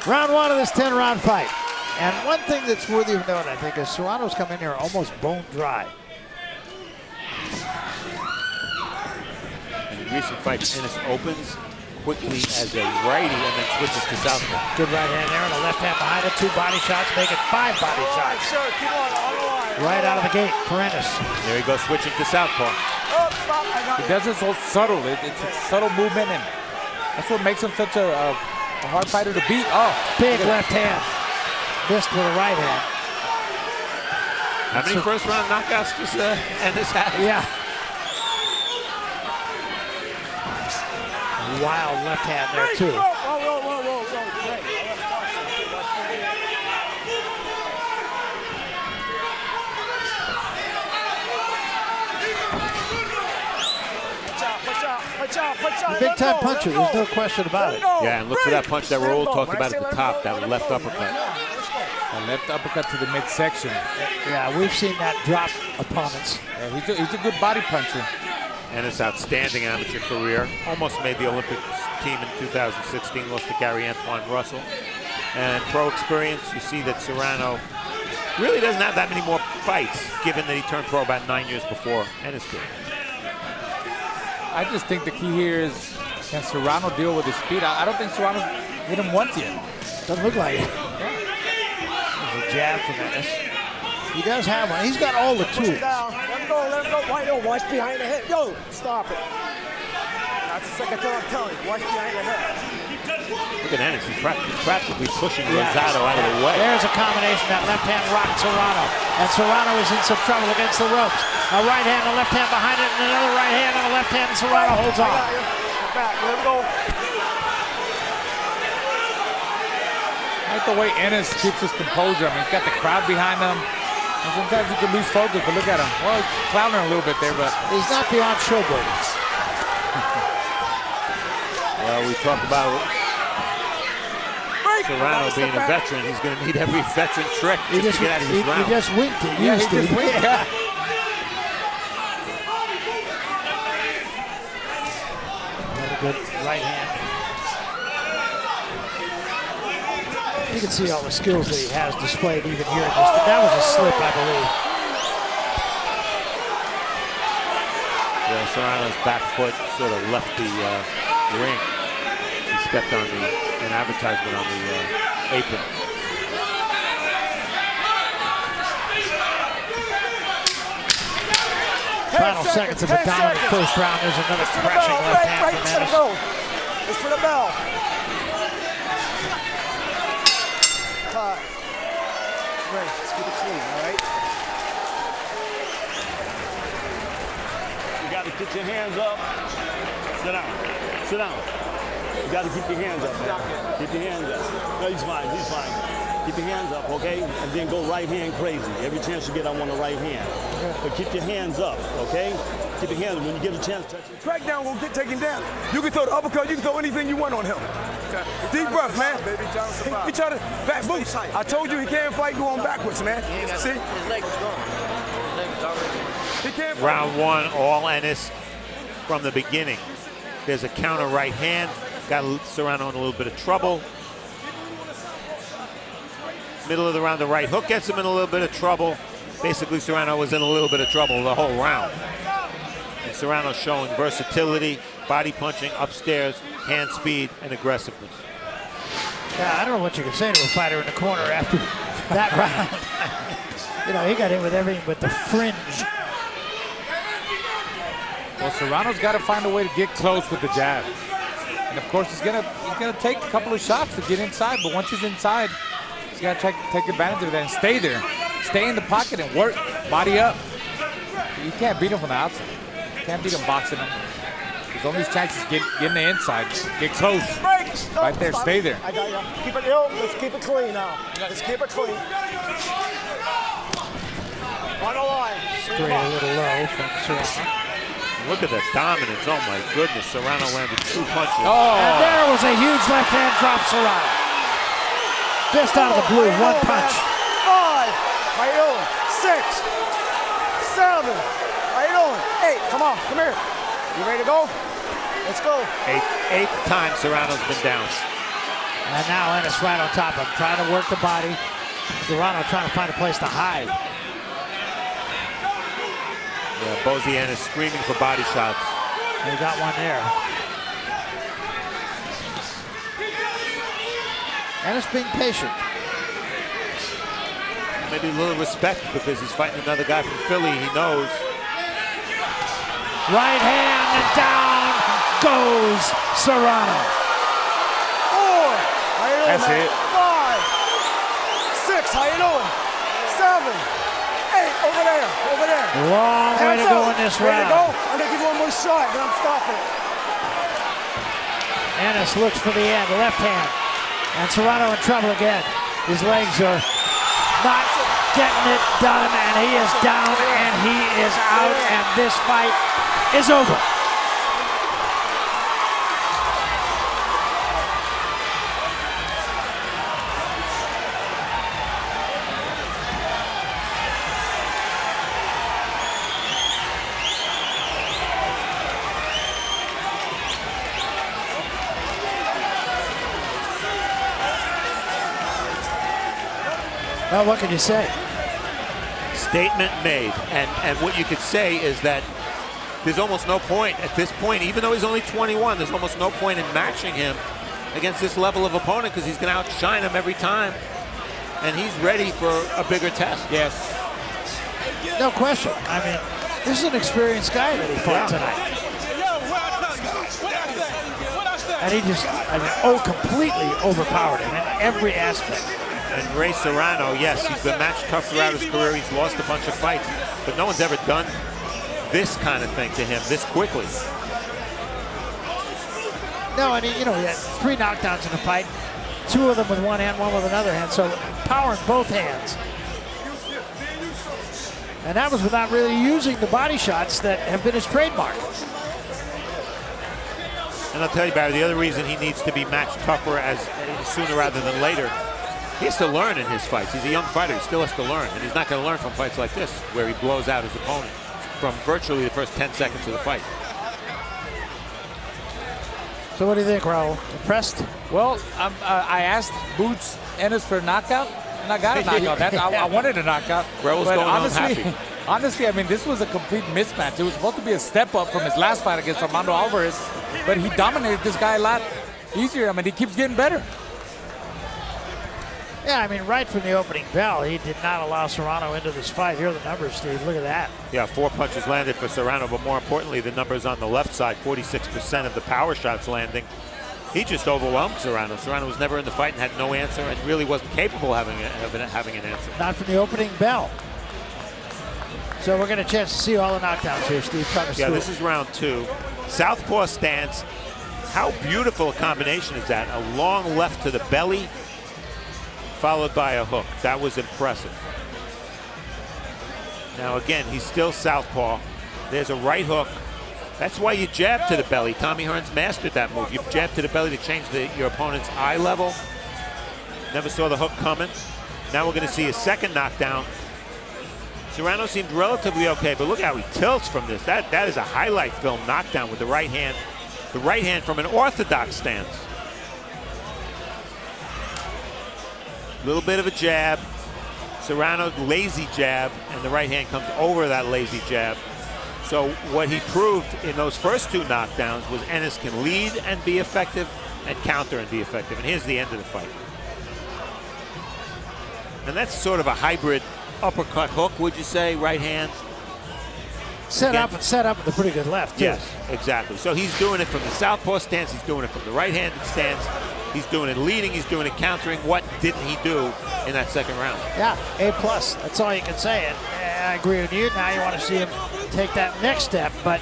Round one of this 10-round fight. And one thing that's worthy of note, I think, is Serrano's come in here almost bone dry. In recent fights, Ennis opens quickly as a righty and then switches to southpaw. Good right hand there and a left hand behind it. 2 body shots, make it 5 body shots. Right out of the gate for Ennis. There he goes, switching to southpaw. He does it so subtle. It's a subtle movement, and that's what makes him such a hard fighter to beat. Oh, big left hand. Missed with a right hand. How many first-round knockouts does Ennis have? Yeah. Wild left hand there, too. Big-time puncher, there's no question about it. Yeah, and look for that punch that Raul talked about at the top, that left uppercut. A left uppercut to the midsection. Yeah, we've seen that drop opponents. Yeah, he's a good body puncher. Ennis' outstanding amateur career. Almost made the Olympic team in 2016, lost to Gary Antoine Russell. And pro experience, you see that Serrano really doesn't have that many more fights, given that he turned pro about 9 years before Ennis did. I just think the key here is, can Serrano deal with his speed? I don't think Serrano's hit him once yet. Doesn't look like it. Yeah. There's a jab from Ennis. He does have one. He's got all the tools. Let him go, let him go. Yo, watch behind the head. Yo, stop it. That's the second time I'm telling you. Watch behind the head. Look at Ennis. He's practically pushing Rosado out of the way. There's a combination. That left hand rocked Serrano. And Serrano is in some trouble against the ropes. A right hand, a left hand behind it, and another right hand and a left hand, and Serrano holds on. Get back. Let him go. I like the way Ennis keeps his composure. I mean, he's got the crowd behind him. And sometimes you can lose focus, but look at him. Well, he's clowning a little bit there, but he's not beyond showboating. Well, we talk about Serrano being a veteran. He's going to need every veteran trick just to get out of his round. He just winked. He just winked. Yeah. Another good right hand. You can see all the skills that he has displayed even here in this. That was a slip, I believe. Yeah, Serrano's back foot sort of left the ring. He stepped on an advertisement on the apron. Final seconds of a dominant first round. There's another crashing left hand from Ennis. It's for the bell. Right, let's keep it clean, all right? You got to get your hands up. Sit down. Sit down. You got to keep your hands up, man. Keep your hands up. No, he's fine. He's fine. Keep your hands up, okay? And then go right hand crazy. Every chance you get, I want a right hand. But keep your hands up, okay? Keep your hands up. When you get a chance, touch it. Crackdown will get taken down. You can throw the uppercut. You can throw anything you want on him. Deep breath, man. He trying to back boost. I told you he can't fight going backwards, man. See? His leg is gone. His leg is already. He can't fight. Round one, all Ennis from the beginning. There's a counter right hand. Got Serrano in a little bit of trouble. Middle of the round, the right hook gets him in a little bit of trouble. Basically, Serrano was in a little bit of trouble the whole round. And Serrano showing versatility, body punching, upstairs, hand speed, and aggressiveness. Yeah, I don't know what you can say to a fighter in the corner after that round. You know, he got hit with everything but the fringe. well, Serrano's got to find a way to get close with the jab. And of course, he's gonna take a couple of shots to get inside. But once he's inside, he's got to try to take advantage of that and stay there, stay in the pocket and work, body up. You can't beat him from the outside. You can't beat him boxing him. His only chance is getting the inside, get close. Right there, stay there. I got you. Keep it ill. Let's keep it clean now. Let's keep it clean. On the line. Straight a little low from Serrano. Look at the dominance. Oh, my goodness. Serrano landed 2 punches. Oh. And there was a huge left hand drop, Serrano. Just out of the blue, one punch. 5. How you doing? 6. 7. How you doing? 8. Come on, come here. You ready to go? Let's go. Eighth time Serrano's been down. And now Ennis right on top of him, trying to work the body. Serrano trying to find a place to hide. Yeah, Bozy Ennis screaming for body shots. He got one there. Ennis being patient. Maybe a little respect because he's fighting another guy from Philly. He knows. Right hand and down goes Serrano. 4. How you doing, That's man? it. 5, 6. How you doing? 7, 8. Over there. Over there. Long way to Hands go up. in this Ready to go? round. I'm gonna give one more shot, then I'm stopping. Ennis looks for the end, left hand. And Serrano in trouble again. His legs are not getting it done, and he is down, and he is out, and this fight is over. Well, what can you say? Statement made. And what you could say is that there's almost no point at this point, even though he's only 21, there's almost no point in matching him against this level of opponent because he's going to outshine him every time. And he's ready for a bigger test. Yes. No question. I mean, this is an experienced guy that he fought tonight. And he just, completely overpowered him in every aspect. And Ray Serrano, yes, he's been matched tough throughout his career. He's lost a bunch of fights, but no one's ever done this kind of thing to him this quickly. No, and he had 3 knockdowns in the fight, 2 of them with one hand, 1 with another hand, so power in both hands. And that was without really using the body shots that have been his trademark. And I'll tell you, Barry, the other reason he needs to be matched tougher as sooner rather than later, he has to learn in his fights. He's a young fighter. He still has to learn. And he's not going to learn from fights like this, where he blows out his opponent from virtually the first 10 seconds of the fight. So what do you think, Raul? Impressed? Well, I asked Boots Ennis for a knockout, and I got a knockout. I wanted a knockout. Raul's but going home honestly, happy. honestly, I mean, this was a complete mismatch. It was supposed to be a step up from his last fight against Armando Alvarez, but he dominated this guy a lot easier. I mean, he keeps getting better. Yeah, I mean, right from the opening bell, he did not allow Serrano into this fight. Here are the numbers, Steve. Look at that. Yeah, 4 punches landed for Serrano, but more importantly, the numbers on the left side, 46% of the power shots landing. He just overwhelmed Serrano. Serrano was never in the fight and had no answer and really wasn't capable of having an answer. Not from the opening bell. So we're going to chance to see all the knockdowns here, Steve. Yeah, this is round 2. Southpaw stance. How beautiful a combination is that? A long left to the belly, followed by a hook. That was impressive. Now again, he's still southpaw. There's a right hook. That's why you jab to the belly. Tommy Hearns mastered that move. You jab to the belly to change your opponent's eye level. Never saw the hook coming. Now we're going to see a second knockdown. Serrano seemed relatively okay, but look how he tilts from this. That is a highlight film knockdown with the right hand. The right hand from an orthodox stance. A little bit of a jab. Serrano, lazy jab, and the right hand comes over that lazy jab. So what he proved in those first 2 knockdowns was Ennis can lead and be effective and counter and be effective. And here's the end of the fight. And that's sort of a hybrid uppercut hook, would you say, right hand? Set up with a pretty good left, too. Yes, exactly. So he's doing it from the southpaw stance. He's doing it from the right-handed stance. He's doing it leading. He's doing it countering. What didn't he do in that second round? Yeah, A+. That's all you can say. And I agree with you. Now you want to see him take that next step. But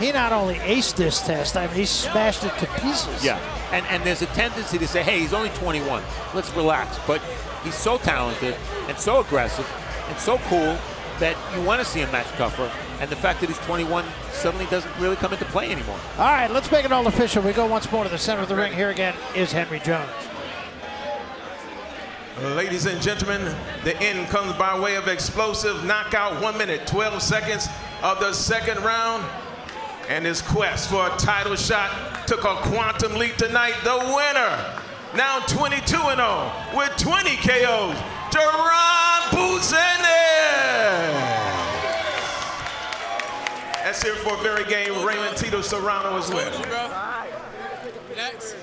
he not only aced this test, I mean, he smashed it to pieces. Yeah, and there's a tendency to say, hey, he's only 21. Let's relax. But he's so talented and so aggressive and so cool that you want to see him match tougher. And the fact that he's 21 suddenly doesn't really come into play anymore. All right, let's make it all official. We go once more to the center of the ring. Here again is Henry Jones. Ladies and gentlemen, the end comes by way of explosive knockout. 1 minute, 12 seconds of the second round. and his quest for a title shot took a quantum leap tonight. The winner, now 22-0 with 20 KOs, Jaron Ennis. That's it for a very game. Raymond Serrano as well. Next.